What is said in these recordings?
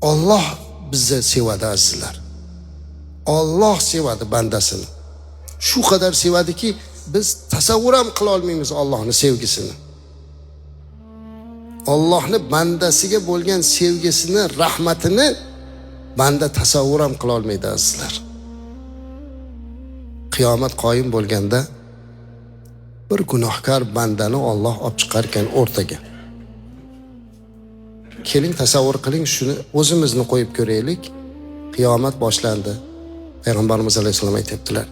Alloh bizni sevadi azizlar. Alloh sevadi bandasini. Shu qadar sevadiki, biz tasavvur ham qila olmaymiz Allohning sevgisini. Allohning bandasiga bo'lgan sevgisini, rahmatini banda tasavvur ham qila olmaydi azizlar. Qiyomat qoyim bo'lganda bir gunohkor bandani Alloh olib chiqar ekan o'rtaga. Keling tasavvur qiling, shuni o'zimizni qo'yib ko'raylik. Qiyomat boshlandi. Payg'ambarimiz alayhisalom aytibdilar.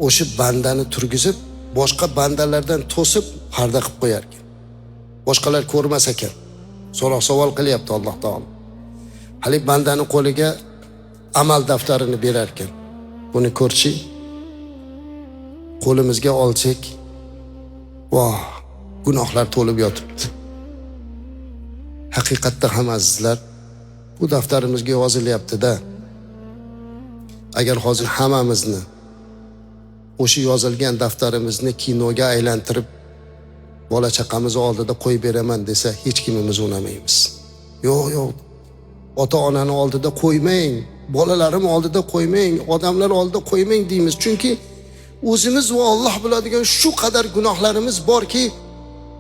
O'sha bandani turgizib, boshqa bandalardan to'sib parda qilib qo'yar ekan. Boshqalar ko'rmas ekan. So'roq savol qilyapti Alloh taolo. Hali bandani qo'liga amal daftarini berar ekan. Buni ko'rchi. Qo'limizga olsak, voh, gunohlar to'lib yotibdi. Haqiqatda ham azizlar, bu daftarimizga yozilyapti-da. Agar hozir hammamizni o'sha yozilgan daftarimizni kinoga aylantirib bola chaqamiz oldida qo'yib beraman desa, hech kimimiz unamaymiz. Yo'q. Ota-onani oldida qo'ymang, bolalarim oldida qo'ymang, odamlar oldida qo'ymang deymiz. Chunki o'zimiz va Alloh biladigan shu qadar gunohlarimiz borki,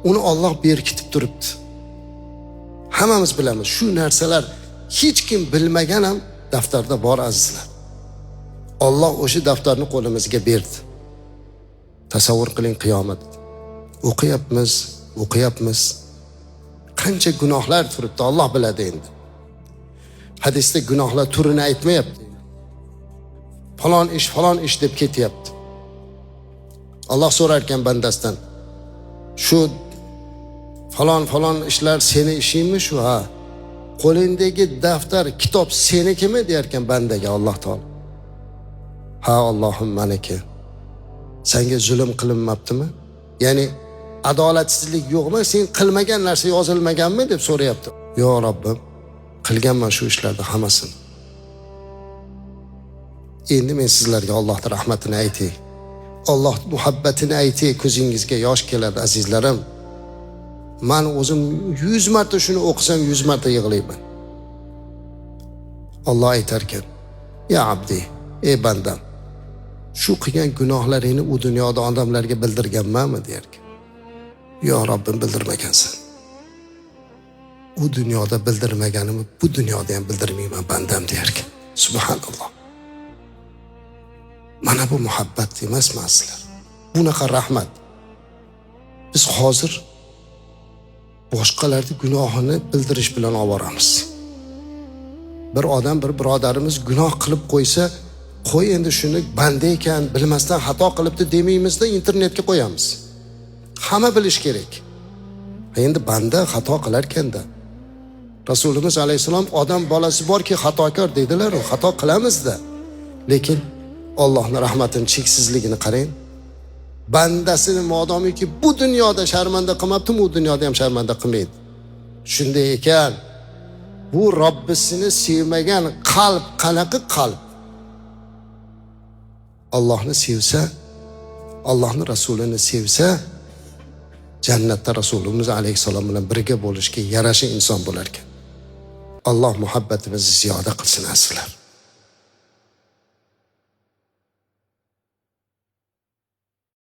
uni Alloh berkitib turibdi. Hammamiz bilamiz, shu narsalar hech kim bilmagan ham daftarda bor azizlar. Alloh o'sha daftarni qo'limizga berdi. Tasavvur qiling qiyomat. O'qiyapmiz. Qancha gunohlar turibdi, Alloh biladi endi. Hadisda gunohlar turini aytmayapti. Falon ish deb ketyapti. Alloh so'rar ekan bandasidan, shu falon ishlar seni ishingmi shu? Ha. Qo'lingdagi daftar, kitob senikimi der ekan bandaga Alloh taolo. Ha, Allohim meniki. Senga zulm qilinmabdimi? Ya'ni adolatsizlik yo'qmi? Sen qilmagan narsa yozilmaganmi deb so'rayapti. Yo Robbim, qilganman shu ishlarni hammasini. Endi men sizlarga Allohning rahmatini aytay. Alloh muhabbatini aytay, ko'zingizga yosh keladi azizlarim. Men o'zim 100 marta shuni o'qisam 100 marta yig'layman. Alloh aytar ekan: "Ya abdi, ey bandam, shu qilgan gunohlaringni u dunyoda odamlarga bildirganmanmi?" der ekan. "Yo Robbim, bildirmagansan." U dunyoda bildirmaganimni bu dunyoda ham bildirmayman bandam der ekan. Subhanalloh. Mana bu muhabbat emasmi sizlar? Bunaqa rahmat. Biz hozir boshqalarning gunohini bildirish bilan oboramiz. Bir odam, bir birodarimiz gunoh qilib qo'ysa, qo'y endi shuni banda ekan, bilmasdan xato qilibdi demaymizda, internetga qo'yamiz. Hamma bilish kerak. Endi banda xato qilar ekanda. Rasulimiz alayhisalom odam bolasi borki xatokor dedilar, u xato qilamizda. Lekin Allohning rahmatining cheksizligini qarang. Bandasini modomiki bu dunyoda sharmanda qilmabdi, u dunyoda ham sharmanda qilmaydi. Shunday ekan, bu Robbisini sevmagan qalb qanaqa qalb? Allohni sevsa, Allohning rasulini sevsa, jannatda Rasulimiz alayhisalom bilan birga bo'lishga yarasha inson bo'lar ekan. Alloh muhabbatimizni ziyoda qilsin azizlar.